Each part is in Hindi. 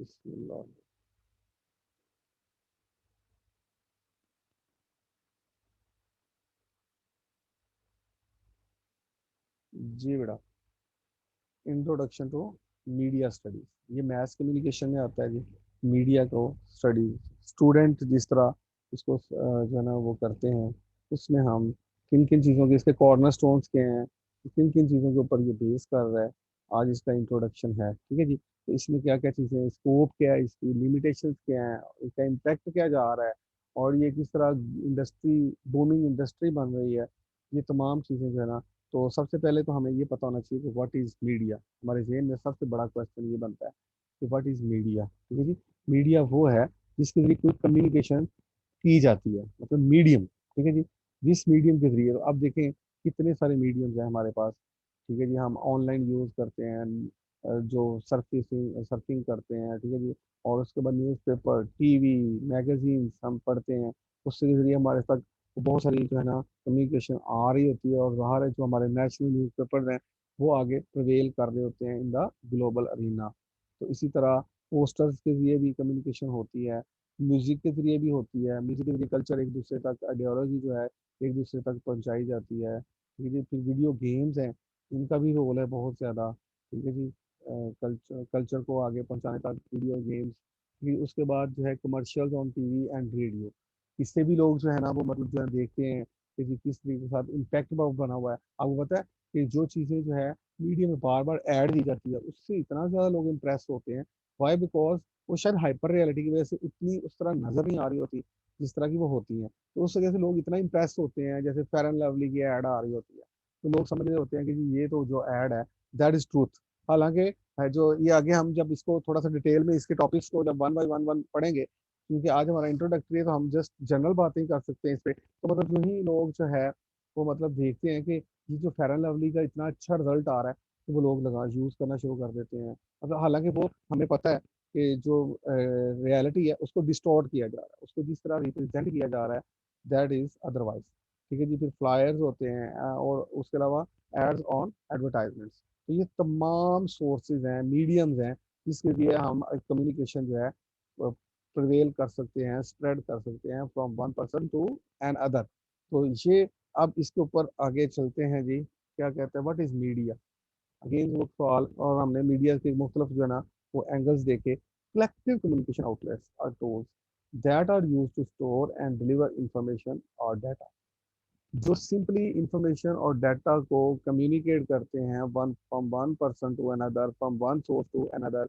बिस्मिल्लाह। जी बेटा, इंट्रोडक्शन टू मीडिया स्टडीज, ये मैथ कम्युनिकेशन में आता है जी। मीडिया को स्टडी स्टूडेंट जिस तरह इसको जो है ना वो करते हैं, उसमें हम किन किन चीज़ों के, इसके कॉर्नर स्टोन्स के हैं, किन किन चीज़ों के ऊपर ये बेस कर रहा है, आज इसका इंट्रोडक्शन है। ठीक है जी। तो इसमें क्या क्या चीज़ें हैं, स्कोप क्या है, इसकी लिमिटेशंस क्या है, इसका इम्पैक्ट क्या जा रहा है, और ये किस तरह इंडस्ट्री, बूमिंग इंडस्ट्री बन रही है, ये तमाम चीज़ें जो है ना। तो सबसे पहले तो हमें ये पता होना चाहिए कि व्हाट इज़ मीडिया। हमारे जहन में सबसे बड़ा क्वेश्चन ये बनता है कि व्हाट इज़ मीडिया। ठीक है जी। मीडिया वो है जिसके जरिए कोई कम्युनिकेशन की जाती है, मतलब मीडियम। ठीक है जी। जिस मीडियम के जरिए, तो अब देखें कितने सारे मीडियम्स हैं हमारे पास। ठीक है जी। हम ऑनलाइन यूज़ करते हैं, जो सर्फिंग सर्फिंग करते हैं। ठीक है जी। और उसके बाद न्यूज़पेपर, टीवी, मैगजीन्स हम पढ़ते हैं। उसके जरिए हमारे तक बहुत सारी जो है ना कम्युनिकेशन आ रही होती है, और बाहर है जो हमारे नेशनल न्यूज़पेपर्स हैं वो आगे प्रिवेल कर रहे होते हैं इन द ग्लोबल अरीना। तो इसी तरह पोस्टर्स के जरिए भी कम्युनिकेशन होती है, म्यूजिक के जरिए भी होती है। म्यूजिक के जरिए कल्चर एक दूसरे तक, आइडियोलॉजी जो है एक दूसरे तक पहुंचाई जाती है। ठीक है जी। फिर वीडियो गेम्स हैं, इनका भी रोल है बहुत ज़्यादा। ठीक है जी। कल्चर कल्चर को आगे पहुंचाने तक वीडियो गेम्स। फिर उसके बाद जो है commercials on TV and radio, इससे भी लोग जो है ना वो मतलब जो है देखते हैं कि जी किस तरीके के साथ इम्पैक्ट बना हुआ है। आपको पता है कि जो चीज़ें जो है मीडिया में बार बार ऐड दी जाती है, उससे इतना ज़्यादा लोग इम्प्रेस होते हैं। वाई? बिकॉज वो शायद हाइपर रियलिटी की वजह से उतनी उस तरह नजर नहीं आ रही होती जिस तरह की वो होती हैं। तो उस वजह से लोग इतना इम्प्रेस होते हैं, जैसे फेयर एंड लवली की ऐड आ रही होती है, तो लोग समझ रहे होते हैं कि जी ये तो जो ऐड है दैट इज ट्रूथ। हालांकि जो ये आगे हम जब इसको थोड़ा सा डिटेल में इसके टॉपिक्स को जब वन बाय वन पढ़ेंगे, क्योंकि आज हमारा इंट्रोडक्टरी है तो हम जस्ट जनरल बातें ही कर सकते हैं इस पे। तो मतलब जो ही लोग जो है वो मतलब देखते हैं कि ये जो फेयर एंड लवली का इतना अच्छा रिजल्ट आ रहा है, तो वो लोग लगा यूज करना शुरू कर देते हैं। मतलब हालांकि वो हमें पता है कि जो रियलिटी है उसको डिस्टॉर्ट किया जा रहा है, उसको जिस तरह रिप्रेजेंट किया जा रहा है दैट इज अदरवाइज। ठीक है जी। फिर फ्लायर्स होते हैं, और उसके अलावा एड्स ऑन एडवर्टाइजमेंट्स। तो ये तमाम सोर्सेज हैं, मीडियम्स हैं जिसके लिए हम कम्युनिकेशन जो है प्रिवेल कर सकते हैं, स्प्रेड कर सकते हैं from one person to another. तो ये, अब इसके ऊपर आगे चलते हैं जी। क्या कहते हैं व्हाट इज मीडिया। अगेन वो सवाल, और हमने मीडिया के मुख्तलिफ जो है ना वो एंगल्स देखे। Collective communication outlets are tools that are use to store and deliver information और डाटा, जो सिंपली इंफॉर्मेशन और डाटा को कम्युनिकेट करते हैं one from one person to another, from one source to another,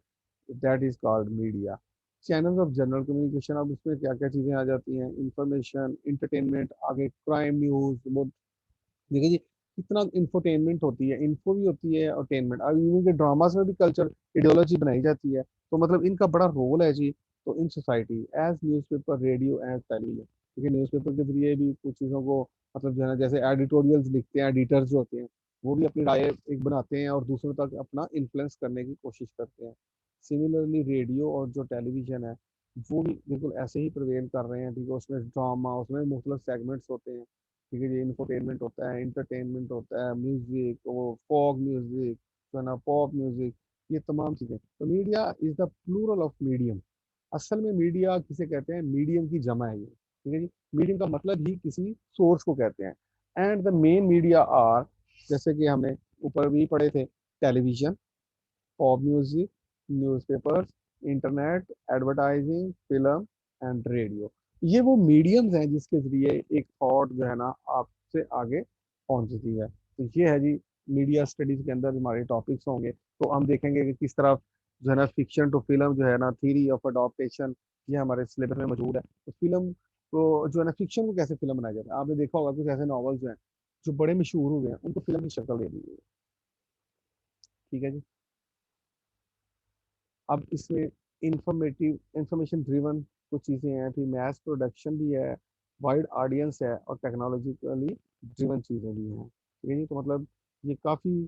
that is called media. Channels of general communication, अब इसमें क्या क्या चीज़ें आ जाती हैं, इंफॉर्मेशन, इंटरटेनमेंट, आगे क्राइम न्यूज़। देखिए जी कितना इंफोटेनमेंट होती है, इन्फो भी होती है और टेनमेंट। अब इनके ड्रामास में भी कल्चर आइडियोलॉजी बनाई जाती है, तो मतलब इनका बड़ा रोल है जी। तो in society as newspaper, radio as television. ठीक है, न्यूज़पेपर के जरिए भी कुछ चीज़ों को मतलब जो है ना, जैसे एडिटोरियल्स लिखते हैं, एडिटर्स जो होते हैं वो भी अपनी राय एक बनाते हैं और दूसरों तक अपना इन्फ्लुएंस करने की कोशिश करते हैं। सिमिलरली रेडियो और जो टेलीविजन है वो भी बिल्कुल ऐसे ही प्रिवेल कर रहे हैं। ठीक है, उसमें ड्रामा, उसमें मुख्तलिफ सेगमेंट्स होते हैं। ठीक है जी। इंफोटेनमेंट होता है, इंटरटेनमेंट होता है, म्यूजिक, वो फोक म्यूजिक, जो है ना पॉप म्यूजिक, ये तमाम चीज़ें। तो media is the plural of medium. असल में मीडिया किसे कहते हैं, मीडियम की जमा है ये। ठीक है जी। मीडियम का मतलब ही किसी सोर्स को कहते हैं। And the main media are, जैसे कि हमने ऊपर भी पढ़े थे, television, pop music, newspapers, internet, advertising, film and radio. ये वो मीडियम्स हैं जिसके जरिए एक थॉट जो है ना आपसे आगे पहुंचती है। तो ये है जी मीडिया स्टडीज के अंदर हमारे टॉपिक्स होंगे। तो हम देखेंगे कि किस तरह जो है ना फिक्शन टू फिल्म जो है ना, थ्योरी ऑफ अडॉप्टेशन, ये हमारे सिलेबस में मौजूद है। तो फिल्म को जो है ना, फिक्शन को कैसे फिल्म बनाया जाता है, आपने देखा होगा कुछ ऐसे नॉवल्स जो हैं जो बड़े मशहूर हो गए हैं, उनको फिल्म की शक्ल दे दी गई है। ठीक है जी। अब इसमें इंफॉर्मेटिव, इंफॉर्मेशन ड्रिवन कुछ चीज़ें हैं, फिर मैथ प्रोडक्शन भी है, वाइड ऑडियंस है, और टेक्नोलॉजिकली ड्रिवन चीज़ें भी हैं। ठीक है जी। तो मतलब ये काफ़ी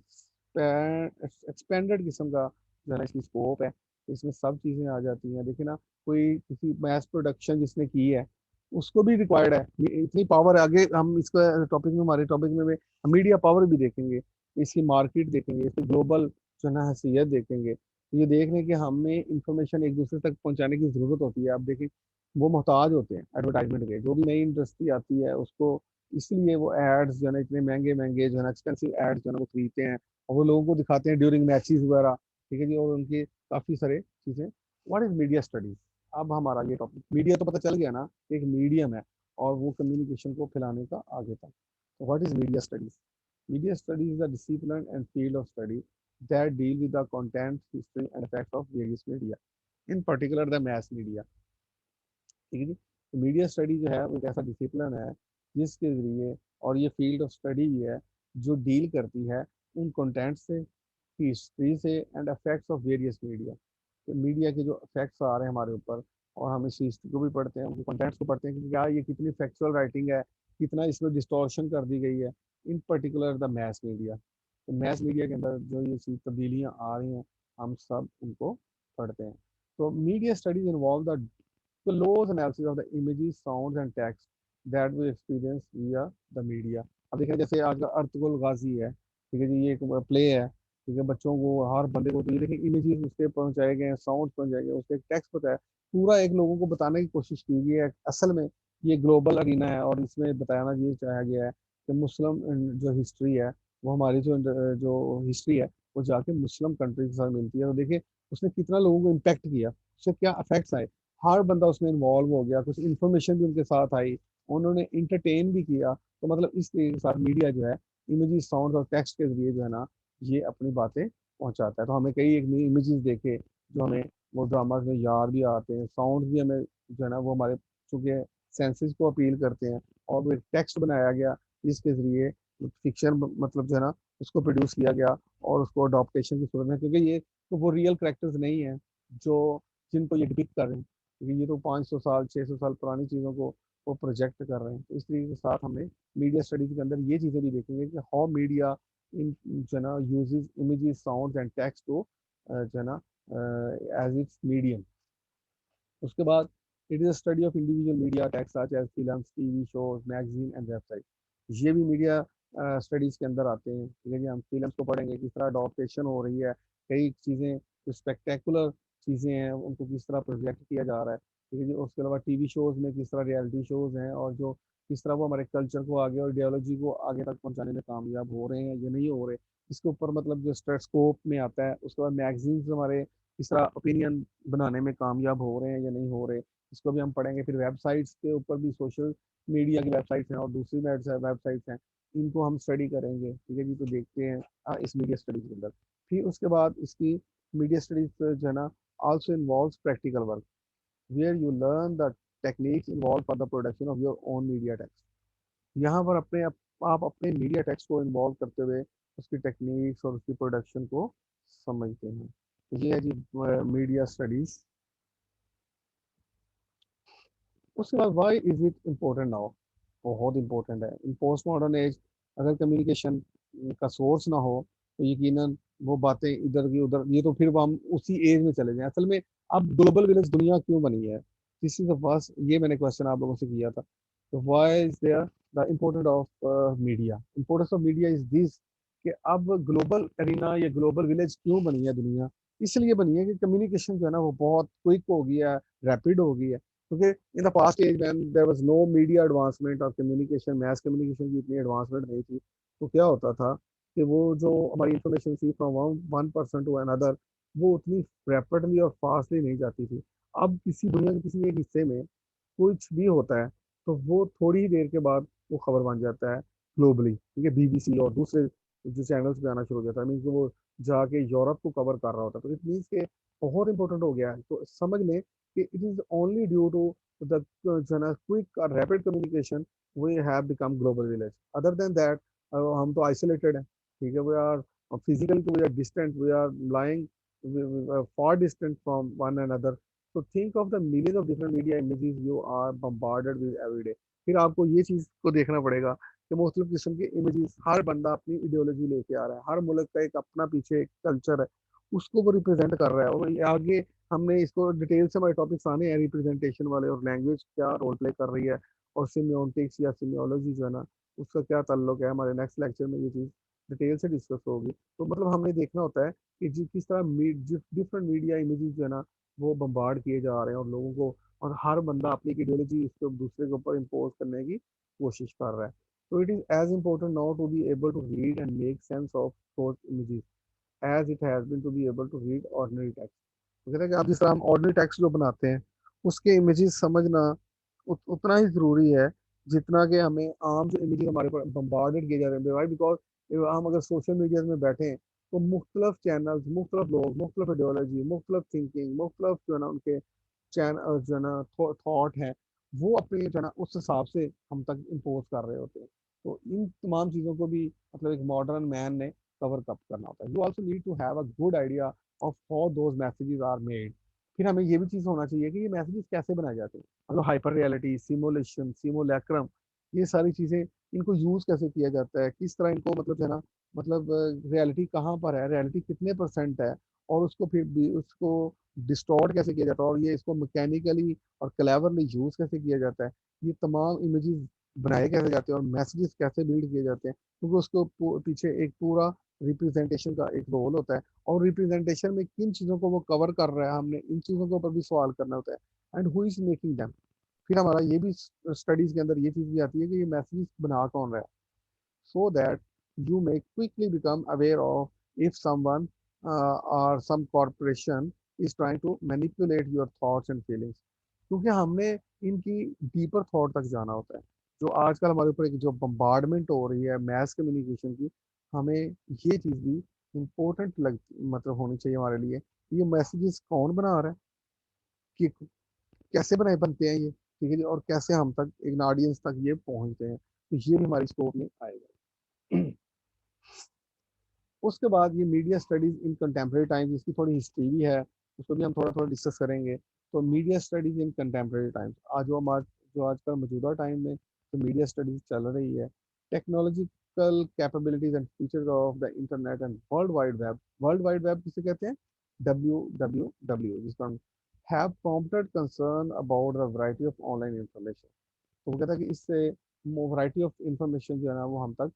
एक्सपेंडेड किस्म का जो है ना इसकी स्कोप है। इसमें सब चीज़ें आ जाती हैं। देखिए ना, कोई किसी मैथ प्रोडक्शन जिसने की है उसको भी रिक्वायर्ड है ये इतनी पावर। आगे हम इसको टॉपिक में, हमारे टॉपिक में मीडिया पावर भी देखेंगे, इसकी मार्केट देखेंगे, इसकी ग्लोबल जो है ना हैसियत देखेंगे। तो ये देख रहे हैं कि हमें इंफॉर्मेशन एक दूसरे तक पहुंचाने की ज़रूरत होती है। आप देखें, वो मोहताज होते हैं एडवर्टाइजमेंट के, जो भी नई इंडस्ट्री आती है उसको, इसलिए वो एड्स जो है ना इतने महंगे महंगे जो है ना एक्सपेंसिव एड्स जो है ना वो खरीदते हैं, और वो लोगों को दिखाते हैं ड्यूरिंग मैचेस वगैरह। ठीक है जी, और उनकी काफ़ी सारे चीज़ें। What is media studies? अब हमारा ये टॉपिक, मीडिया तो पता चल गया ना, एक मीडियम है और वो कम्युनिकेशन को फैलाने का आगे तक। तो what is media studies? Media studies is a discipline and field of study that deal with the content, history, and effects of various media, in particular the mass media. ठीक है जी। तो मीडिया स्टडी जो है वो एक ऐसा डिसिप्लिन है जिसके जरिए, और ये फील्ड ऑफ स्टडी भी है जो डील करती है उन कंटेंट से, हिस्ट्री से, and effects of various media. Media के जो इफेक्ट्स आ रहे हैं हमारे ऊपर, और हम इस हिस्ट्री को भी पढ़ते हैं, उनके कंटेंट्स को पढ़ते हैं कि क्या ये कितनी फैक्चुअल राइटिंग है, कितना इसमें डिस्टॉर्शन कर दी गई है, इन पर्टिकुलर द मैस मीडिया। तो मैस मीडिया के अंदर जो ये चीज़ तब्दीलियाँ आ रही हैं, हम सब उनको पढ़ते हैं। तो media studies involve the close analysis of the images, sounds and text that we experience via the media। अब देखें जैसे आज का अर्तुगरुल गाजी है, ठीक है जी, ये एक प्ले है, ठीक है, बच्चों को हर बंदे को, तो ये देखें इमेजेस उसके पहुंचाए गए हैं, साउंड पहुंचाए गए, उसके टेक्स्ट होता है, पूरा एक लोगों को बताने की कोशिश की गई है। असल में ये ग्लोबल अरीना है, और इसमें बताना ये चाहा गया है कि मुस्लिम जो हिस्ट्री है, वो हमारी जो हिस्ट्री है वो जाके मुस्लिम कंट्री के साथ मिलती है। तो देखिए उसने कितना लोगों को इम्पेक्ट किया, उससे क्या इफेक्ट्स आए, हर बंदा उसमें इन्वॉल्व हो गया, कुछ इन्फॉर्मेशन भी उनके साथ आई, उन्होंने इंटरटेन भी किया। तो मतलब इस तरीके के साथ मीडिया जो है इमेजेस, साउंड और टेक्स्ट के जरिए जो है ना ये अपनी बातें पहुंचाता है। तो हमें कई एक इमेजेस देखे जो हमें वो ड्रामाज में याद भी आते हैं, साउंड भी हमें जो है ना वो हमारे चूंकि सेंसेस को अपील करते हैं, और वो एक टेक्स्ट बनाया गया जिसके जरिए फिक्शन मतलब जो है ना उसको प्रोड्यूस किया गया, और उसको अडॉप्टेशन की सूरत में, क्योंकि ये तो वो रियल करेक्टर्स नहीं है जो जिनको ये डिपिक्ट कर रहे हैं, क्योंकि ये तो 500 साल 600 साल पुरानी चीज़ों को वो प्रोजेक्ट कर रहे हैं। तो इस तरीके के साथ हमें मीडिया स्टडीज के अंदर ये चीज़ें भी देखेंगे कि हाउ मीडिया इन जो है ना uses images, sounds and text को जो है ना एज इट्स मीडियम। उसके बाद it is study of individual media text such as films, TV shows, magazine and website. ये भी मीडिया स्टडीज के अंदर आते हैं। ठीक है जी, हम फिल्म्स को पढ़ेंगे, किस तरह अडॉप्टेशन हो रही है, कई चीज़ें जो स्पेक्टेकुलर चीज़ें हैं उनको किस तरह प्रोजेक्ट किया जा रहा है। ठीक है जी, उसके अलावा टीवी शोज में किस तरह रियलिटी शोज हैं, और जो किस तरह वो हमारे कल्चर को आगे और आइडियोलॉजी को आगे तक पहुंचाने में कामयाब हो रहे हैं या नहीं हो रहे, इसके ऊपर मतलब जो स्कोप में आता है। उसके बाद मैगजीन्स हमारे किस तरह ओपिनियन बनाने में कामयाब हो रहे हैं या नहीं हो रहे, इसको भी हम पढ़ेंगे। फिर वेबसाइट्स के ऊपर भी, सोशल मीडिया की वेबसाइट्स हैं और दूसरी वेबसाइट्स हैं, इनको हम स्टडी करेंगे। ठीक है जी, तो देखते हैं इस मीडिया स्टडीज के अंदर। फिर उसके बाद इसकी मीडिया स्टडीज जो है ना also involves practical work where you learn the techniques involve for the production of your own media text. यहाँ पर आप अपने मीडिया टेक्स्ट को इन्वॉल्व करते हुए उसकी टेक्निक्स और उसकी प्रोडक्शन को समझते हैं। तो ये है जी मीडिया स्टडीज। उसके बाद why is it important now? बहुत इंपॉर्टेंट है इन पोस्ट मॉडर्न एज। अगर कम्युनिकेशन का सोर्स ना हो तो यकीनन वो बातें इधर की उधर, ये तो फिर वो हम उसी एज में चले जाएं। असल में अब ग्लोबल विलेज दुनिया क्यों बनी है, दिस इज द फर्स्ट, ये मैंने क्वेश्चन आप लोगों से किया था। तो why is there the important of media? Importance of media is this कि अब ग्लोबल एरिना या ग्लोबल विलेज क्यों बनी है दुनिया? इसलिए बनी है कि कम्युनिकेशन जो है ना वो बहुत क्विक हो गया है, रैपिड हो गई है। क्योंकि in the past age when there was no media advancement और कम्युनिकेशन, मैस कम्युनिकेशन की इतनी एडवांसमेंट नहीं थी, तो क्या होता था कि वो जो हमारी इंफॉर्मेशन थी from one person to another, वो उतनी रैपिडली और फास्टली नहीं जाती थी। अब किसी दुनिया के किसी एक हिस्से में कुछ भी होता है तो वो थोड़ी ही देर के बाद वो खबर बन जाता है ग्लोबली। ठीक है, बीबीसी और दूसरे जो चैनल्स पे आना शुरू हो जाता है, मीन्स वो जाके यूरोप को कवर कर रहा होता है। तो इट मीन्स के बहुत इंपॉर्टेंट हो गया है। तो समझ में कि it is only due to the quick और rapid communication we have become global village. Other than that हम तो आइसोलेटेड हैं। ठीक है, we are physically we are distant, we are lying far distant from one another. So think of the millions of different media images you are bombarded with every day. फिर आपको ये चीज़ को देखना पड़ेगा कि मुख्तलिफ किस्म के इमेजेस, हर बंदा अपनी इडियोलॉजी लेके आ रहा है, हर मुल्क का एक अपना पीछे एक कल्चर है, उसको वो रिप्रेजेंट कर रहा है। और ये आगे हमने इसको डिटेल से हमारे टॉपिक्स आने हैं रिप्रेजेंटेशन वाले, और लैंग्वेज क्या रोल प्ले कर रही है, और सिमियोटिक्स या सिमियोलॉजी जो है ना उसका क्या ताल्लुक है, हमारे नेक्स्ट लेक्चर में ये चीज़ डिटेल से डिस्कस होगी। तो मतलब हमने देखना होता है कि किस तरह डिफरेंट मीडिया इमेजेस जो है ना वो बम्बार्ड किए जा रहे हैं और लोगों को, और हर बंदा अपनी आइडियोलॉजी इसको दूसरे के ऊपर इम्पोज करने की कोशिश कर रहा है। तो it is as important now to be able to read and make sense of those images as it has been to be able to read ordinary text. तो कहते हैं कि आप जिस तरह हम ऑर्डिनरी टेक्स्ट जो बनाते हैं उसके इमेजेस समझना उतना ही जरूरी है जितना कि हमें आम जो इमेजेस हमारे पर बम्बार्डेड किए जा रहे हैं। वाई बिकॉज हम अगर सोशल मीडिया में बैठे हैं तो मुख्तलिफ चैनल्स, मुख्तलिफ लोग, मुख्तलिफ आइडियोलॉजी, मुख्तलिफ थिंकिंग, मुख्तलिफ जो है ना उनके चैनल जो है ना थॉट है, वो अपने जो है ना उस हिसाब से हम तक इम्पोज कर रहे होते हैं। तो इन तमाम चीज़ों को भी मतलब एक मॉडर्न मैन ने कवर कप करना होता है। You also need to have a good idea of how those messages are made. फिर हमें ये भी चीज़ होना चाहिए कि ये मैसेजेस कैसे बनाए जाते हैं, मतलब हाइपर रियलिटी, सिमुलेशन, सिमुलैक्रम, ये सारी चीज़ें, इनको यूज़ कैसे किया जाता है, किस तरह इनको मतलब जो है ना मतलब रियलिटी कहाँ पर है, रियलिटी कितने परसेंट है, और उसको फिर भी उसको डिस्टॉर्ट कैसे किया जाता है, और ये इसको मैकेनिकली और क्लेवरली यूज़ कैसे किया जाता है, ये तमाम इमेजेस बनाए कैसे जाते हैं और मैसेजेस कैसे बिल्ड किए जाते हैं, क्योंकि उसको पीछे एक पूरा रिप्रेजेंटेशन का एक रोल होता है। और रिप्रेजेंटेशन में किन चीज़ों को वो कवर कर रहा है, हमने इन चीज़ों के ऊपर भी सवाल करना होता है। And who is making them. फिर हमारा ये भी स्टडीज के अंदर ये चीज़ भी आती है कि ये मैसेजेस बना कौन रहा है, so that you may quickly become aware of if someone or some corporation is trying to manipulate your thoughts and feelings। क्योंकि हमने इनकी डीपर थॉट तक जाना होता है। जो आजकल हमारे ऊपर एक जो बम्बार्डमेंट हो रही है मैस कम्युनिकेशन की, हमें ये चीज़ भी इम्पोर्टेंट लग मतलब होनी चाहिए हमारे लिए, ये मैसेजेस कौन बना रहा है, कि कैसे बनाए बनते हैं ये, ठीक है जी, और कैसे हम तक एक ऑडियंस तक ये पहुंचते हैं, तो ये भी हमारी स्कोप में आएगा। उसके बाद ये media studies in contemporary times, इसकी थोड़ी हिस्ट्री भी है, उसको भी हम थोड़ा थोड़ा डिस्कस करेंगे। तो media studies in contemporary times, आज जो आजकल मौजूदा टाइम में जो मीडिया स्टडीज चल रही है, technological capabilities and features of the internet and world wide web. World wide web किसे कहते हैं? WWW, जिसका have prompted concern about the variety of online information. तो वो कहता है कि इससे वैरायटी ऑफ इंफॉर्मेशन जो है ना वो हम तक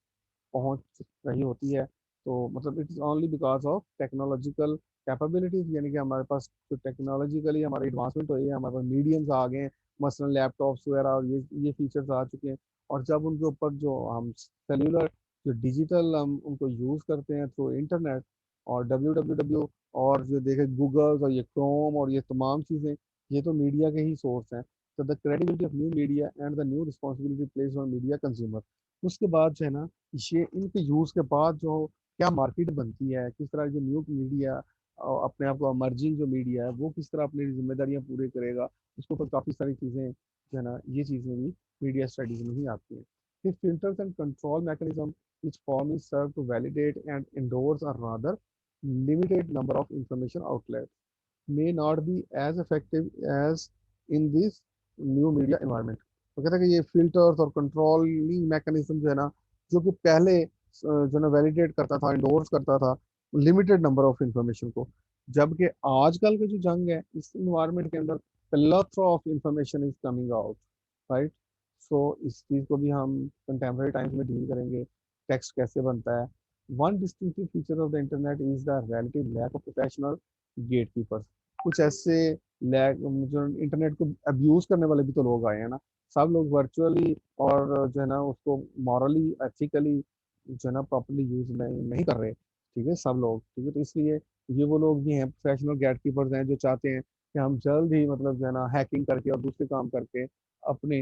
पहुंच रही होती है। तो मतलब it is only because of technological capabilities, यानी कि हमारे पास जो टेक्नोलॉजिकली हमारी एडवांसमेंट हुई है, हमारे पास मीडियम्स आ गए हैं, मसलन लैपटॉप्स वगैरह, और ये फीचर्स आ चुके हैं। और जब उनके ऊपर जो हम सेल्यूलर जो डिजिटल हम उनको यूज़ करते हैं थ्रू इंटरनेट और WWW, और जो देखे गूगल और ये क्रोम और ये तमाम चीज़ें, ये तो मीडिया के ही सोर्स हैं। तो the credibility of new media and the new responsibility place on media consumer. उसके बाद जो है ना, ये इनके यूज़ के बाद जो क्या मार्केट बनती है, किस तरह जो न्यू मीडिया अपने आप को इमर्जिंग जो मीडिया है वो किस तरह अपनी जिम्मेदारियां पूरी करेगा, उसके ऊपर काफ़ी सारी चीज़ें जो है ना ये चीज़ें भी मीडिया स्टडीज में ही आती हैं। फिर filters and control mechanism which form is served to validate and endorse a rather limited number of information outlets may not be as effective as in this new media environment। तो कहते हैं कि ये फिल्टर्स और कंट्रोलिंग मैकेनिज्म जो है ना, जो कि पहले जो है ना वैलिडेट करता था, इंडोर्स करता था लिमिटेड नंबर ऑफ इंफॉर्मेशन को, जबकि आजकल के जो जंग है इस इन्वायरमेंट के अंदर plethora of information is coming out, right. So इस चीज़ को भी हम कंटेम्प्रेरी टाइम्स में डील करेंगे, टेक्स्ट कैसे बनता है। One distinctive feature of the internet is the relative lack of professional gatekeepers. कुछ ऐसे लैक जो इंटरनेट को अब्यूज करने वाले भी तो लोग आए हैं ना, सब लोग वर्चुअली और जो है ना उसको मॉरली एथिकली जो है ना प्रॉपरली यूज नहीं कर रहे, ठीक है सब लोग, ठीक है। तो इसलिए ये वो लोग भी हैं, प्रोफेशनल गेटकीपर्स हैं, जो चाहते हैं कि हम जल्द ही मतलब जो है ना हैकिंग करके और दूसरे काम करके अपने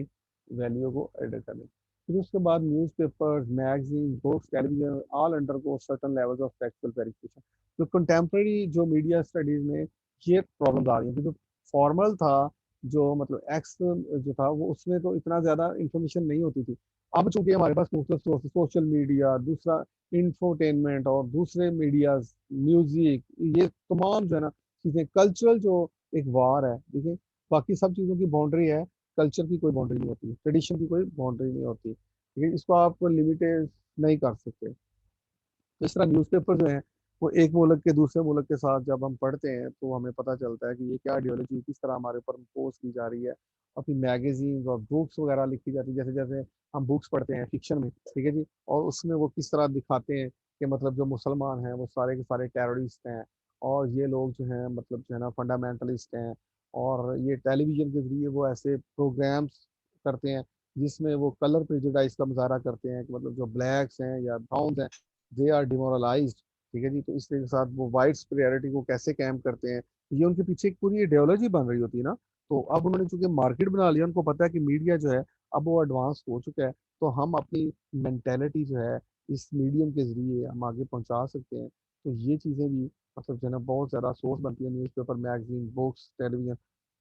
वैल्यू को एडिट करें। फिर उसके बाद newspapers, magazine, books, television all under को certain levels of textual verification. तो कंटेम्प्रेरी जो मीडिया स्टडीज में ये प्रॉब्लम आ रही है, जो फॉर्मल था, जो मतलब एक्स जो था वो उसमें तो इतना ज़्यादा इंफॉर्मेशन नहीं होती थी। अब चूंकि हमारे पास मुख्तलिफ सोर्सेज, सोशल मीडिया, दूसरा इंफोटेनमेंट और दूसरे मीडियाज, म्यूजिक, ये तमाम जो है ना चीज़ें, कल्चरल जो एक वार है, देखिए बाकी सब चीज़ों की बाउंड्री है, कल्चर की कोई बाउंड्री नहीं होती, ट्रेडिशन की कोई बाउंड्री नहीं होती, ठीक है, इसको आप लिमिटेड नहीं कर सकते। तो इस तरह न्यूज़पेपर जो है वो एक मुल्क के दूसरे मुल्क के साथ जब हम पढ़ते हैं तो हमें पता चलता है कि ये क्या आइडियोलॉजी किस तरह हमारे ऊपर इम्पोज की जा रही है। अपनी मैगजीन्स और बुक्स वगैरह लिखी जाती है, जैसे जैसे हम बुक्स पढ़ते हैं फिक्शन में, ठीक है जी, और उसमें वो किस तरह दिखाते हैं कि मतलब जो मुसलमान हैं वो सारे के सारे टेररिस्ट हैं, और ये लोग जो हैं मतलब जो है ना फंडामेंटलिस्ट हैं। और ये टेलीविजन के जरिए वो ऐसे प्रोग्राम्स करते हैं जिसमें वो कलर प्रेजुडाइज का मुजाहरा करते हैं कि मतलब जो ब्लैक्स हैं या ब्राउन हैं दे आर डिमोरलाइज्ड। ठीक है जी, तो इसके साथ वो वाइट सुपीरियरिटी को कैसे कैम्प करते हैं, ये उनके पीछे एक पूरी आइडियोलॉजी बन रही होती है ना। तो अब उन्होंने चूंकि मार्केट बना लिया, उनको पता है कि मीडिया जो है अब वो एडवांस हो चुका है, तो हम अपनी मेंटेलिटी जो है इस मीडियम के जरिए हम आगे पहुंचा सकते हैं। तो ये चीज़ें भी मतलब जो है ना बहुत ज़्यादा सोर्स बनती है, न्यूज़पेपर, मैगजीन, बुक्स, टेलीविजन।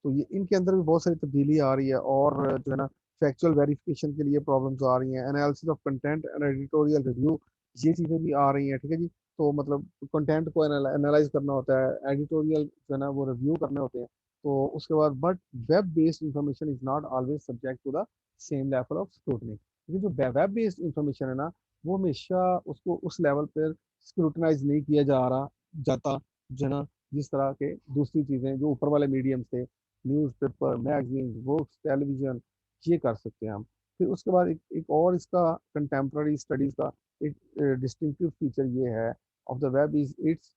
तो ये इनके अंदर भी बहुत सारी तब्दीली आ रही है, और जो है ना फैक्चुअल वेरिफिकेशन के लिए प्रॉब्लम्स आ रही हैं, analysis of content and editorial review, ये चीज़ें भी आ रही हैं। ठीक है जी, तो मतलब कंटेंट को एनालाइज करना होता है, एडिटोरियल जो है ना वो रिव्यू करने होते हैं। तो उसके बाद but web based information is not always subject to the same level of scrutiny, क्योंकि जो वेब बेस्ड इंफॉर्मेशन है ना वो हमेशा उसको उस लेवल पर स्क्रूटनाइज नहीं किया जा रहा जाता, जो है ना जिस तरह के दूसरी चीज़ें जो ऊपर वाले मीडियम थे, न्यूज़पेपर, मैगजीन, बुक्स, टेलीविजन, ये कर सकते हैं हम। फिर उसके बाद एक और इसका कंटेम्प्रेरी स्टडीज का एक डिस्टिंक्टिव फीचर ये है of the web is it's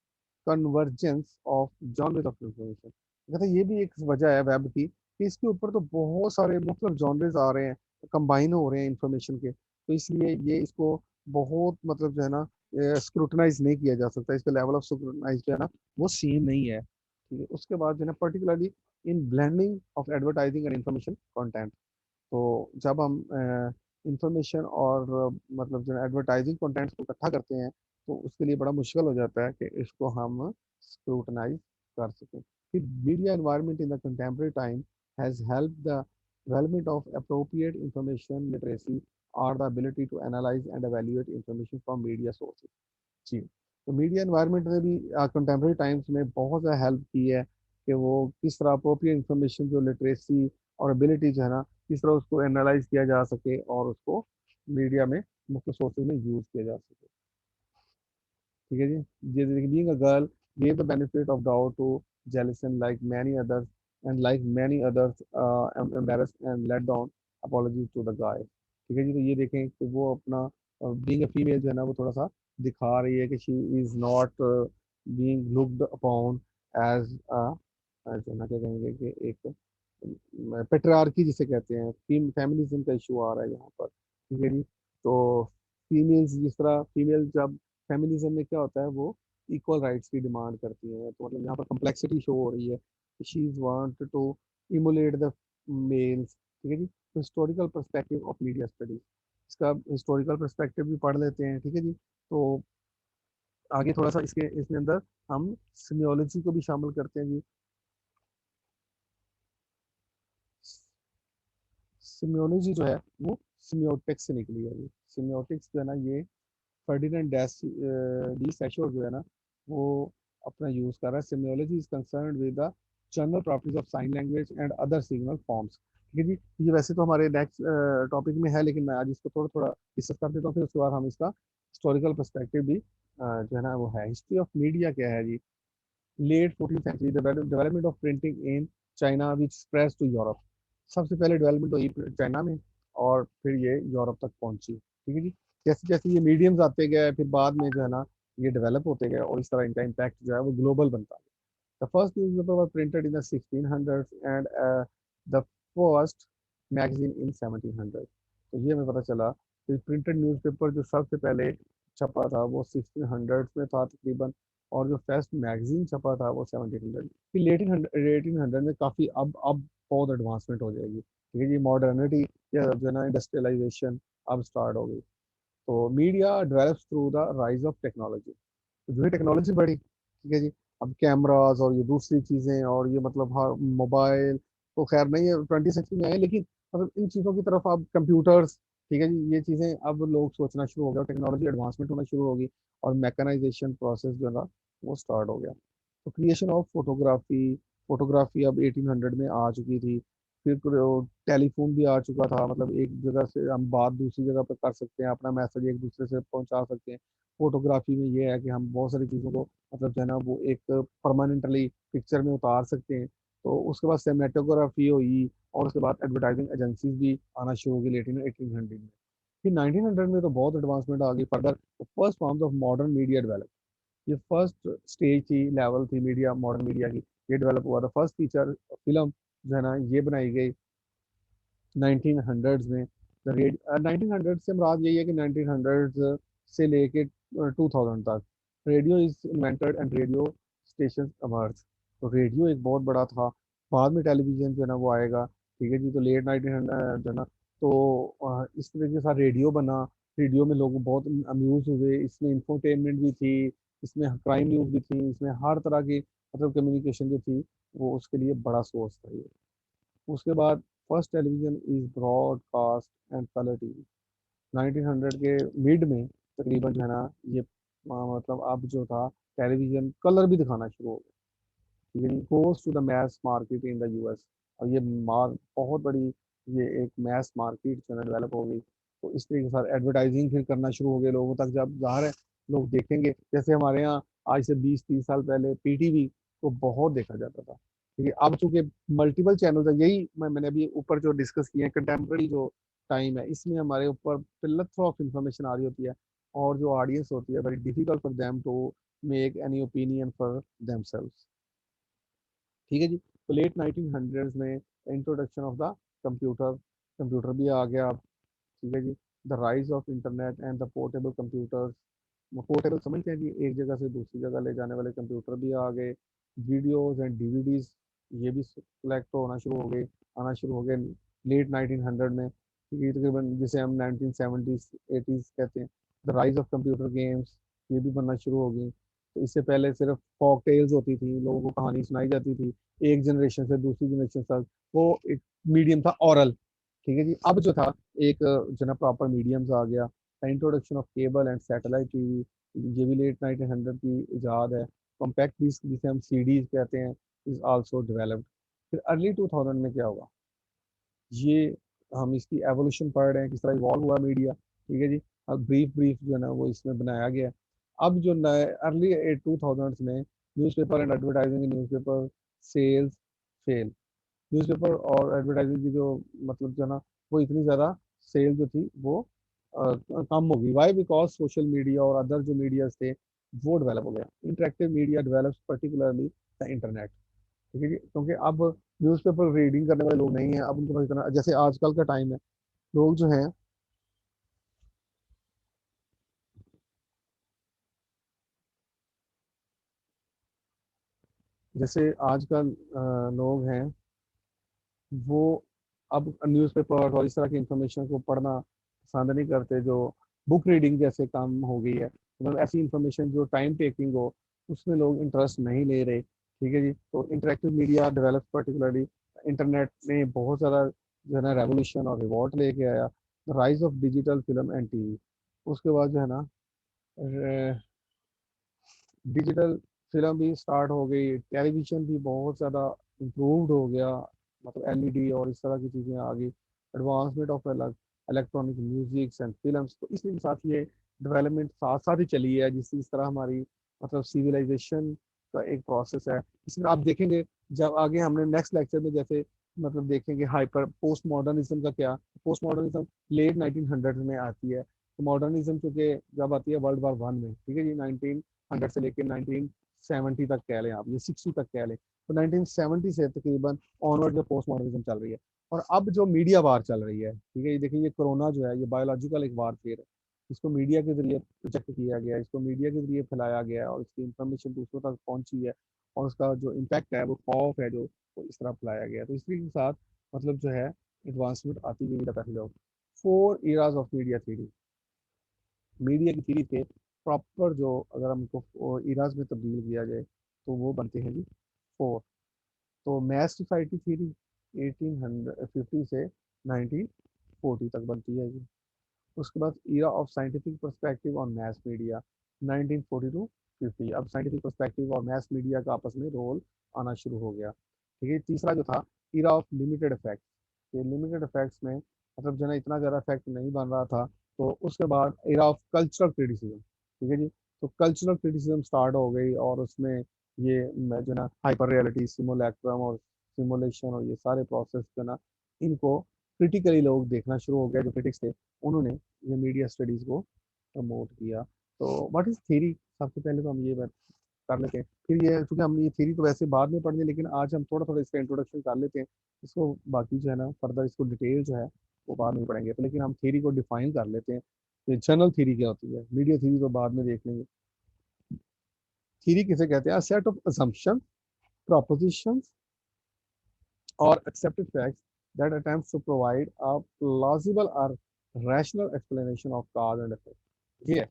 convergence of genres of information. कहते हैं ये भी एक वजह है वेब की कि इसके ऊपर तो बहुत सारे मुख्तलिफ जॉनर्स आ रहे हैं, कंबाइन हो रहे हैं इंफॉर्मेशन के, तो इसलिए ये इसको बहुत मतलब जो है ना स्क्रूटनाइज नहीं किया जा सकता, इसका लेवल ऑफ स्क्रूटनाइज जो है ना वो सेम नहीं है। ठीक है, उसके बाद जो है ना particularly in blending of advertising and information content. तो जब हम इंफॉर्मेशन और मतलब जो एडवर्टाइजिंग कंटेंट्स को इकट्ठा करते हैं तो उसके लिए बड़ा मुश्किल हो जाता है कि इसको हम स्क्रूटनाइज कर सकें। फिर media environment in the contemporary time has help the development of appropriate information literacy or the ability to analyze and evaluate information from media sources। जी, तो मीडिया एनवायरनमेंट ने भी कंटेम्प्रेरी टाइम्स में बहुत ज़्यादा हेल्प की है कि वो किस तरह अप्रोप्रिएट इंफॉर्मेशन जो लिटरेसी और एबिलिटी जो है ना किस तरह उसको एनालाइज किया जा सके और उसको मीडिया में मुख्य सोर्सेज में यूज़ किया जा सके। ठीक है जी, ये being a girl gave the benefit of doubt to Jellison like many others, and like many others embarrassed and let down apologies to the guy। ठीक है जी, तो ये देखें कि वो अपना बीइंग अ फीमेल जो है ना वो थोड़ा सा दिखा रही है कि she is not being looked upon as a जो ना क्या कहेंगे कि एक पेट्रियार्की जिसे कहते हैं, फेमिनिज्म का इशू आ रहा है यहाँ पर। ठीक है जी, तो फीमेल्स जिस तरह फीमेल जब फेमिनिज्म में क्या होता है वो इक्वल राइट्स की डिमांड करती हैं, तो मतलब यहाँ पर कम्प्लेक्सिटी शो हो रही है, she is want to emulate the males. ठीक है जी, तो historical perspective of media studies, इसका हिस्टोरिकल पर्सपेक्टिव भी पढ़ लेते हैं। ठीक है जी, तो आगे थोड़ा सा इसके इसके अंदर हम सिमियोलॉजी को भी शामिल करते हैं जी। सिमियोलॉजी जो है वो सिमियोटिक्स से निकली है। सिमियोटिक्स जो है ना ये फर्डिनेंड डी सैशोर जो है ना वो अपना यूज़ कर रहा है। Semiology is concerned with the general properties of sign language and other signal forms. ठीक है जी, ये वैसे तो हमारे नेक्स्ट टॉपिक में है, लेकिन मैं आज इसको थोड़ा थोड़ा डिस्कस कर देता हूँ, फिर उसके बाद हम इसका हिस्टोरिकल पर्सपेक्टिव भी जो है ना वो है। हिस्ट्री ऑफ मीडिया क्या है जी, late 14th century development of printing in China which spreads to Europe. सबसे पहले डेवलपमेंट हुई चाइना में और फिर ये यूरोप तक पहुंची। ठीक है जी, जैसे जैसे ये मीडियम्स आते गए फिर बाद में जो है ना ये डेवलप होते गए और इस तरह इनका इम्पैक्ट जो है वो ग्लोबल बनता है। The first newspaper was printed in the 1600s and the first magazine in 1700। तो ये हमें पता चला कि प्रिंटेड न्यूज़पेपर जो सबसे पहले छपा था वो 1600 में था तकरीबन, और जो फर्स्ट मैगजीन छपा था वो 1700। फिर एटीन हंड्रेड में काफ़ी अब बहुत एडवांसमेंट हो जाएगी। ठीक है जी, मॉडर्निटी या जो है ना इंडस्ट्रियलाइजेशन अब स्टार्ट हो गई। तो media develops through the rise of technology. तो जो है टेक्नोलॉजी बढ़ी। ठीक है जी, अब कैमराज और ये दूसरी चीज़ें और ये मतलब हाँ मोबाइल तो खैर नहीं है 20th सेंचुरी में आए, लेकिन मतलब इन चीज़ों की तरफ अब कंप्यूटर्स। ठीक है जी, ये चीज़ें अब लोग सोचना शुरू हो गया, टेक्नोलॉजी एडवांसमेंट होना शुरू होगी और मैकेनाइजेशन प्रोसेस जो है ना वो स्टार्ट हो गया। तो क्रिएशन ऑफ फोटोग्राफी, फोटोग्राफी अब 1800 में आ चुकी थी। फिर टेलीफोन भी आ चुका था, मतलब एक जगह से हम बात दूसरी जगह पर कर सकते हैं, अपना मैसेज एक दूसरे से पहुंचा सकते हैं। फोटोग्राफी में ये है कि हम बहुत सारी चीज़ों को मतलब जो है ना वो एक परमानेंटली पिक्चर में उतार सकते हैं। तो उसके बाद सिनेमेटोग्राफी हुई और उसके बाद एडवर्टाइजिंग एजेंसीज भी आना शुरू हो गई लेट इन 1800 में। फिर 1900 में तो बहुत एडवांसमेंट आ गई further, first forms of modern media develop. ये फर्स्ट स्टेज थी, लेवल थी मीडिया, मॉडर्न मीडिया की, ये डेवलप हुआ था। फर्स्ट फीचर फिल्म जो है ना ये बनाई गई 1900 में। 1900 से मुराद यही है कि 1900 से लेके 2000 तक radio is invented and radio station emerged. तो रेडियो एक बहुत बड़ा था। बाद में टेलीविजन जो है ना वो आएगा, ठीक है जी। तो लेट 1900 जो है ना, तो इस तरीके से रेडियो बना। रेडियो में लोग बहुत अम्यूज हुए, इसमें इंफोटेनमेंट भी थी, इसमें क्राइम न्यूज भी थी, इसमें हर तरह की मतलब कम्युनिकेशन जो थी वो उसके लिए बड़ा सोर्स था ये। उसके बाद first television is broadcast and colour TV. 1900 के मिड में तकरीबन जो है ना ये मतलब अब जो था टेलीविजन कलर भी दिखाना शुरू हो गया। ये goes to the mass market in the US. और ये मार बहुत बड़ी, ये एक मैस मार्केट जो है डेवलप हो गई। तो इस तरीके से एडवर्टाइजिंग फिर करना शुरू हो गए लोगों तक, जब ज़ाहिर है लोग देखेंगे। जैसे हमारे यहाँ आज से 20-30 साल पहले पीटीवी को बहुत देखा जाता था, ठीक है। अब चूंकि मल्टीपल चैनल है, यही मैंने अभी ऊपर जो डिस्कस किए हैं, कंटेम्प्रेरी जो टाइम है इसमें हमारे ऊपर प्लethora ऑफ इंफॉर्मेशन आ रही होती है, और जो ऑडियंस होती है very difficult for them to make any opinion for themselves, ठीक है जी। तो लेट 1900 में introduction of the computer, computer भी आ गया, ठीक है जी। The rise of internet and the portable computers. Portable समझते हैं जी, एक जगह से दूसरी जगह ले जाने वाले कंप्यूटर भी आ गए। वीडियोस एंड डीवीडीज ये भी कलेक्ट होना शुरू हो गए, आना शुरू हो गए लेट 1900 में। ये तकरीबन जिसे हम 1970s 80s कहते हैं। The rise of computer games ये भी बनना शुरू हो गई। तो इससे पहले सिर्फ फॉक टेल्स होती थी, लोगों को कहानी सुनाई जाती थी एक जनरेशन से दूसरी जनरेशन तक। वो एक मीडियम था ओरल, ठीक है जी। अब जो था एक जो ना प्रॉपर मीडियम्स आ गया। Introduction of cable and satellite TV, ये भी लेट 1900 की इजाद है। कॉम्पैक्ट डिस्क जिसे हम सीडीज कहते हैं इज आल्सो डेवलप्ड। फिर अर्ली 2000 में क्या हुआ, ये हम इसकी एवोल्यूशन पढ़ रहे हैं, किस तरह इवॉल्व हुआ मीडिया, ठीक है जी। अब ब्रीफ ब्रीफ जो है ना वो इसमें बनाया गया है। अब जो नए अर्ली 2000 में newspaper and advertising, newspaper sales fail. Newspaper और एडवर्टाइजिंग की जो मतलब जो है ना वो इतनी ज़्यादा सेल जो थी वो कम हो गई। वाई? बिकॉज सोशल मीडिया और अदर जो मीडियाज थे वो डेवलप हो गया। Interactive media develops particularly the internet, ठीक है जी। क्योंकि अब न्यूज़पेपर रीडिंग करने वाले लोग नहीं हैं, अब उनके पास इतना, जैसे आजकल का टाइम है, लोग जो हैं जैसे आजकल लोग हैं वो अब न्यूज़पेपर और इस तरह की इंफॉर्मेशन को पढ़ना पसंद नहीं करते। जो बुक रीडिंग जैसे काम हो गई है, मतलब ऐसी इंफॉर्मेशन जो टाइम टेकिंग हो उसमें लोग इंटरेस्ट नहीं ले रहे, ठीक है जी। तो interactive media develop particularly, internet ने बहुत ज़्यादा जो है ना रेवोल्यूशन और रिवॉल्ट लेके आया। Rise of digital film and TV. उसके बाद जो है ना डिजिटल फिल्म भी स्टार्ट हो गई, टेलीविजन भी बहुत ज़्यादा इम्प्रूव्ड हो गया, मतलब एलईडी और इस तरह की चीज़ें आ गई। Advancement of electronic music and films. तो इसके साथ ये डेवलपमेंट साथ साथ ही चली है, जिस तरह हमारी मतलब सिविलाइजेशन का एक प्रोसेस है। इसमें आप देखेंगे जब आगे हमने नेक्स्ट लेक्चर में जैसे मतलब देखेंगे हाइपर पोस्ट मॉडर्निज्म का क्या। पोस्ट मॉडर्निज्म लेट 1900 में आती है। तो मॉडर्निज्म चूंकि जब आती है वर्ल्ड वार 1 में, ठीक है जी, 1900 से लेकर 1970 तक कह लें आप, ये 60 तक कह लें। तो 1970 से तकरीबन ऑनवर्ड जो पोस्ट मॉडर्निज्म चल रही है। और अब जो मीडिया वार चल रही है, ठीक है, ये देखिए, ये कोरोना जो है ये बायोलॉजिकल एक वारफेयर है। इसको मीडिया के जरिए प्रोजेक्ट किया गया है, इसको मीडिया के जरिए फैलाया गया है, और इसकी इंफॉर्मेशन दूसरों तक पहुंची है, और उसका जो इम्पैक्ट है वो खौफ है जो वो इस तरह फैलाया गया है। तो इसी के साथ मतलब जो है एडवांसमेंट आती गई पहले लोग। 4 eras of media theory. Media की थ्योरी के प्रॉपर जो अगर हमको इराज में तब्दील किया जाए तो वो बनते हैं जी 4। तो मैथ सोसाइटी थ्योरी 1850 से 1940 तक बनती है जी। उसके बाद era of scientific perspective on mass media 1940 to 50। अब साइंटिफिक पर्सपेक्टिव और मैथ मीडिया का आपस में रोल आना शुरू हो गया, ठीक है। तीसरा जो था इरा ऑफ लिमिटेड इफेक्ट। ये लिमिटेड इफेक्ट्स में मतलब जो है ना इतना ज़्यादा इफेक्ट नहीं बन रहा था। तो उसके बाद एरा ऑफ कल्चरल क्रिटिसिज्म, ठीक है जी। तो कल्चरल क्रिटिसिज्म स्टार्ट हो गई, और उसमें ये जो ना हाइपर रियलिटी, सिमुलेक्रम और सिमुलेशन और ये सारे प्रोसेस जो ना इनको क्रिटिकली लोग देखना शुरू हो गया, जो क्रिटिक्स थे उन्होंने ये मीडिया स्टडीज़ को प्रमोट किया। तो व्हाट इज़ थ्योरी, सबसे पहले तो हम ये बात कर लेते हैं। फिर ये क्योंकि हम ये थ्योरी तो वैसे बाद में पढ़ेंगे, लेकिन आज हम थोड़ा थोड़ा इसका इंट्रोडक्शन कर लेते हैं, इसको बाकी जो है ना फर्दर इसको डिटेल जो है वो बाद में पढ़ेंगे। तो लेकिन हम थ्योरी को डिफाइन कर लेते हैं कि जनरल थ्योरी क्या होती है, मीडिया थ्योरी तो बाद में देख लेंगे। थ्योरी किसे कहते हैं? Set of assumptions, propositions or accepted facts that attempts to provide a plausible or rational explanation of cause and effect। ये है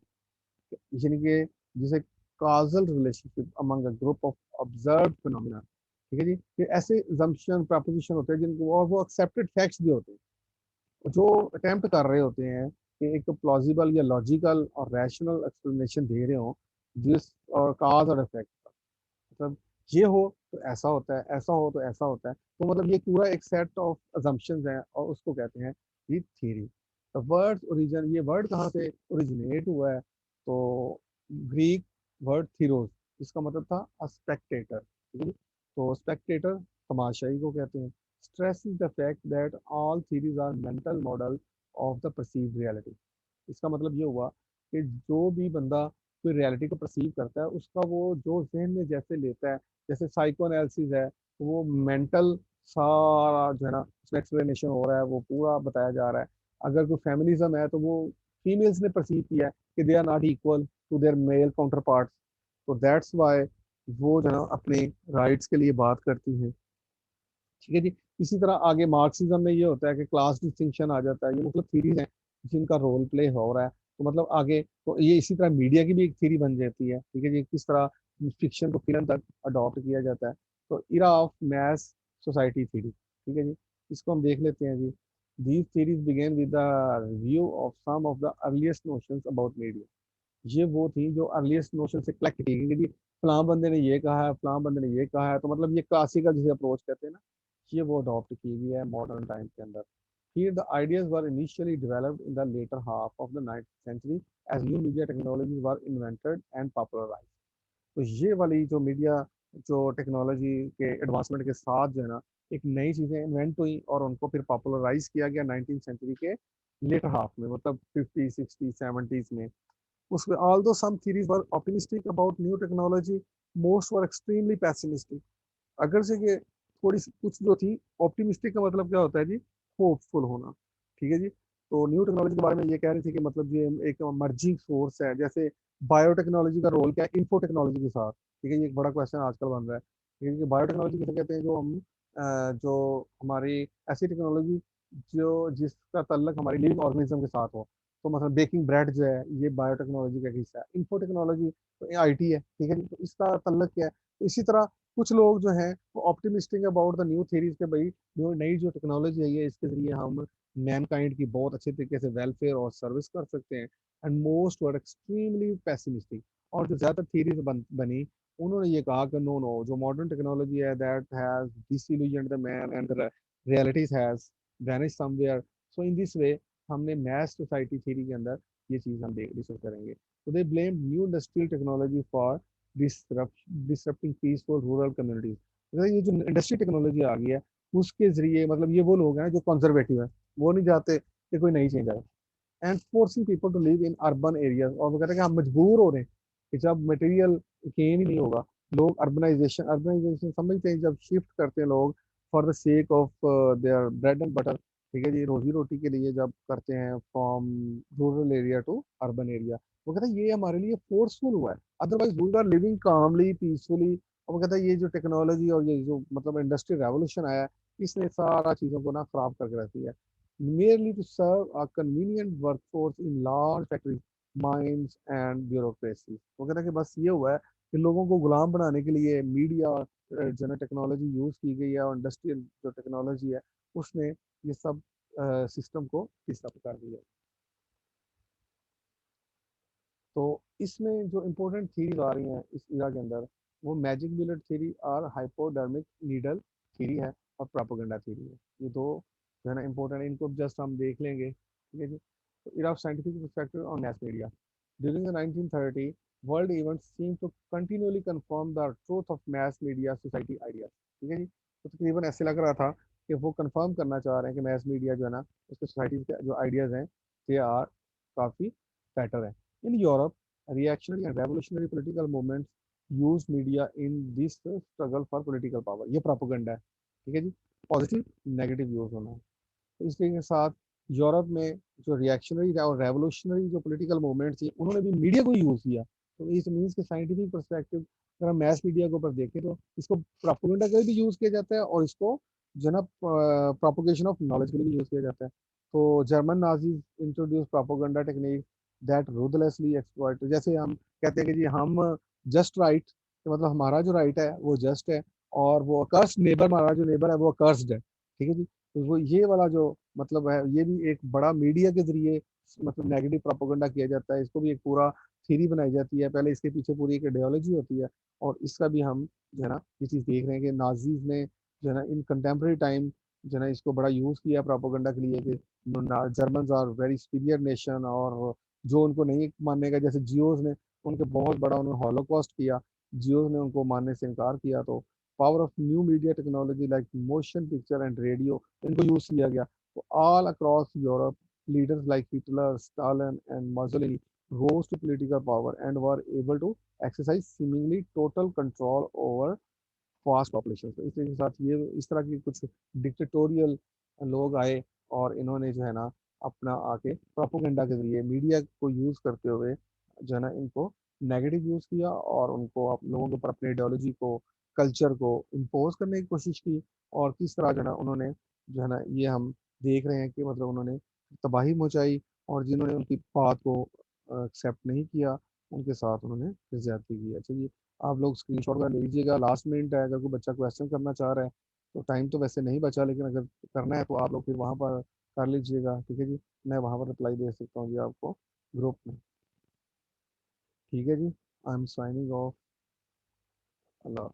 यानी कि जिसे causal relationship among a group of observed phenomena, ठीक है जी। ये ऐसे assumption proposition होते हैं जिनको, और वो accepted facts भी होते हैं, जो अटेम्प्ट कर रहे होते हैं कि एक प्लॉजिबल या लॉजिकल और रैशनल एक्सप्लेनेशन दे रहे हो जिस और काज और इफेक्ट, मतलब ये हो तो ऐसा होता है, ऐसा हो तो ऐसा होता है। तो मतलब ये पूरा एक सेट ऑफ अजम्पशंस है और उसको कहते हैं ये थ्योरी। द वर्ड ओरिजिन, ये वर्ड कहाँ से ओरिजिनेट हुआ है? तो ग्रीक वर्ड थीरोस, इसका मतलब था अ स्पेक्टेटर, ठीक है जी। तो स्पेक्टेटर तमाशाई को कहते हैं। Stress is the fact that all theories are mental model of the perceived reality. इसका मतलब ये हुआ कि जो भी बंदा कोई रियलिटी को परसीव करता है, उसका वो जो जहन में जैसे लेता है, जैसे साइको एनालिसिस है, तो वो मेंटल सारा जो है ना उसमें एक्सप्लेनेशन हो रहा है, वो पूरा बताया जा रहा है। अगर कोई फेमिनिज्म है तो वो फीमेल्स ने परसीव किया है कि they are not equal to their male counterparts, तो दैट्स वाई वो जो है ना अपने राइट्स के लिए बात करती हैं, ठीक है जी। इसी तरह आगे मार्क्सिज्म में ये होता है कि क्लास डिस्टिंक्शन आ जाता है। ये मतलब थीरीज हैं जिनका रोल प्ले हो रहा है। तो मतलब आगे तो ये इसी तरह मीडिया की भी एक थीरी बन जाती है, ठीक है जी, किस तरह फिक्शन को फिल्म तक अडॉप्ट किया जाता है। तो era of mass society theory, ठीक है जी, इसको हम देख लेते हैं जी। These theories begin with the review of some of the earliest notions about media. ये वो थी जो अर्लीस्ट नोशन से कलेक्ट की गई कि फलां बंदे ने ये कहा है, फलां बंदे ने ये कहा है, तो मतलब ये क्लासिकल जिसे अप्रोच कहते हैं ना, ये वो अडॉप्ट की हुई है मॉडर्न टाइम के अंदर। Here the ideas were initially developed in the later half of the 19th century as new media technologies were invented and popularized। तो ये वाली जो मीडिया, जो टेक्नोलॉजी के एडवांसमेंट के साथ जो है ना एक नई चीज़ें इन्वेंट हुई और उनको फिर पॉपुलराइज किया गया 19th सेंचुरी के लेटर हाफ में, मतलब 50 60 70s में। उसमें although some theories were optimistic about new technology, most were extremely pessimistic। अगर से ये थोड़ी सी कुछ जो थी ऑप्टिमिस्टिक का मतलब क्या होता है जी? होपफुल होना, ठीक है जी। तो न्यू टेक्नोलॉजी के बारे में ये कह रही थी कि मतलब ये एक मर्जिंग फोर्स है, जैसे बायोटेक्नोलॉजी का रोल क्या है इन्फो टेक्नोलॉजी के साथ, ठीक है। ये एक बड़ा क्वेश्चन आजकल बन रहा है, ठीक है कि बायोटेक्नोलॉजी किसे कहते हैं? जो हम जो हमारी ऐसी टेक्नोलॉजी जो जिसका तल्लक हमारी लिविंग ऑर्गेनिज्म के साथ हो। तो मतलब बेकिंग ब्रेड जो है ये बायोटेक्नोलॉजी का एक हिस्सा है। इन्फो टेक्नोलॉजी तो आईटी है, ठीक है जी। तो इसका तल्लक क्या है? तो इसी तरह कुछ लोग जो हैं वो optimistic about the new theories के भाई जो नई जो टेक्नोलॉजी है ये इसके जरिए हम मैनकाइंड की बहुत अच्छे तरीके से वेलफेयर और सर्विस कर सकते हैं। And most were extremely pessimistic, और जो ज़्यादातर थीरीज बनी उन्होंने ये कहा कि नो नो, जो मॉडर्न टेक्नोलॉजी है that has disillusioned the man and the realities has vanish somewhere. So in this way हमने मैस सोसाइटी थीरी के अंदर ये चीज़ हम डिस्कस करेंगे। तो they blame new industrial technology for disrupting peaceful rural communities. मतलब ये जो इंडस्ट्री टेक्नोलॉजी आ गई है उसके जरिए, मतलब ये वो लोग हैं जो कंजर्वेटिव है, वो नहीं चाहते कि कोई नई चेंज आए। And forcing people to live in urban areas, और वो कहते हैं कि हम मजबूर हो रहे हैं कि जब मटेरियल गेन ही नहीं होगा, लोग अर्बनाइजेशन अर्बनाइजेशन समझते हैं, जब शिफ्ट करते हैं लोग for the sake of their bread and butter, ठीक है जी, रोजी रोटी के लिए जब करते हैं from rural area to urban area, वो कहता है ये हमारे लिए फोर्सफुल हुआ है, otherwise we are living calmly peacefully. और वो कहता है ये जो टेक्नोलॉजी और ये जो मतलब इंडस्ट्रियल रेवोल्यूशन आया है इसने सारा चीज़ों को ना खराब करके रखी है। merely to serve a convenient workforce in large factories, mines and bureaucracy। वो कहता है कि बस ये हुआ है कि लोगों को गुलाम बनाने के लिए मीडिया जो है टेक्नोलॉजी यूज़ की गई है, और इंडस्ट्रियल जो टेक्नोलॉजी है उसने ये सब सिस्टम को डिस्टर्ब कर दिया। तो इसमें जो इम्पोर्टेंट थीरीज आ रही हैं इस इरा के अंदर, वो मैजिक बुलेट थ्योरी और हाइपोडर्मिक नीडल थ्योरी है, और प्रोपेगेंडा थ्योरी है। ये दो जो है ना इम्पोर्टेंट, इनको जस्ट हम देख लेंगे, ठीक है जी। तो era of scientific perspective on mass media during the 1930 world events seem to continually confirm the truth of mass media society idea, ठीक है जी। तो तकरीबन ऐसे लग रहा था कि वो कंफर्म करना चाह रहे हैं कि मैस मीडिया जो है ना उसके सोसाइटी के जो आइडियाज़ हैं दे आर काफ़ी बेटर है। In Europe reactionary and revolutionary political movements use media in this struggle for political power. ये प्रोपेगेंडा है, ठीक है जी। पॉजिटिव नेगेटिव यूज होना है। तो इसके साथ यूरोप में जो रिएक्शनरी और रेवोल्यूशनरी जो पॉलिटिकल मूवमेंट थी उन्होंने भी मीडिया को यूज़ किया। तो इस मीन्स के साइंटिफिक परस्पेक्टिव अगर हम मैस मीडिया के ऊपर देखें तो इसको प्रोपेगेंडा के लिए भी यूज़ किया जाता है और इसको जो है ना प्रोपोगेशन ऑफ नॉलेज के लिए भी यूज़ किया जाता है। तो German Nazis introduce propaganda technique that ruthlessly exploit. जैसे हम कहते हैं कि जी हम जस्ट राइट, मतलब हमारा जो राइट है वो जस्ट है, और वो कर्स नेबर, हमारा जो नेबर है वो कर्स्ड है, ठीक है जी। तो वो ये वाला जो मतलब है ये भी एक बड़ा मीडिया के जरिए मतलब नेगेटिव प्रोपोगेंडा किया जाता है। इसको भी एक पूरा थ्योरी बनाई जाती है, पहले इसके पीछे पूरी एक आइडियोलॉजी होती है। और इसका भी हम जो है ना ये चीज़ देख रहे हैं कि नाजीज ने जो है ना इन कंटेम्प्रेरी टाइम जो है ना इसको बड़ा यूज़ किया प्रोपोगेंडा के लिए कि German are very superior nation, और जो उनको नहीं मानने का, जैसे जियोज ने उनके बहुत बड़ा उन्होंने हॉलोकॉस्ट किया, जियोज ने उनको मानने से इनकार किया। तो power of new media technology like motion picture and radio इनको यूज़ किया गया। तो all across Europe leaders like Hitler, Stalin, and Mussolini rose to political power and were able to exercise seemingly total control over fast population. तो इसी के साथ ये इस तरह की कुछ डिक्टेटोरियल लोग आए और इन्होंने जो है ना अपना आके प्रोपोगेंडा के जरिए मीडिया को यूज़ करते हुए जो है ना इनको नेगेटिव यूज़ किया और उनको आप लोगों के ऊपर अपनी आइडियोलॉजी को, कल्चर को इम्पोज करने की कोशिश की। और किस तरह जो है ना उन्होंने जो है ना ये हम देख रहे हैं कि मतलब उन्होंने तबाही मचाई, और जिन्होंने उनकी बात को एक्सेप्ट नहीं किया उनके साथ उन्होंने ज्यादती की। अच्छा जी, आप लोग स्क्रीनशॉट का ले लीजिएगा, लास्ट मिनट है, अगर कोई बच्चा क्वेश्चन करना चाह रहा है तो टाइम तो वैसे नहीं बचा, लेकिन अगर करना है तो आप लोग फिर वहाँ पर कर लीजिएगा, ठीक है जी। मैं वहाँ पर रिप्लाई दे सकता हूँ जी आपको ग्रुप में, ठीक है जी। I am signing off. Allah.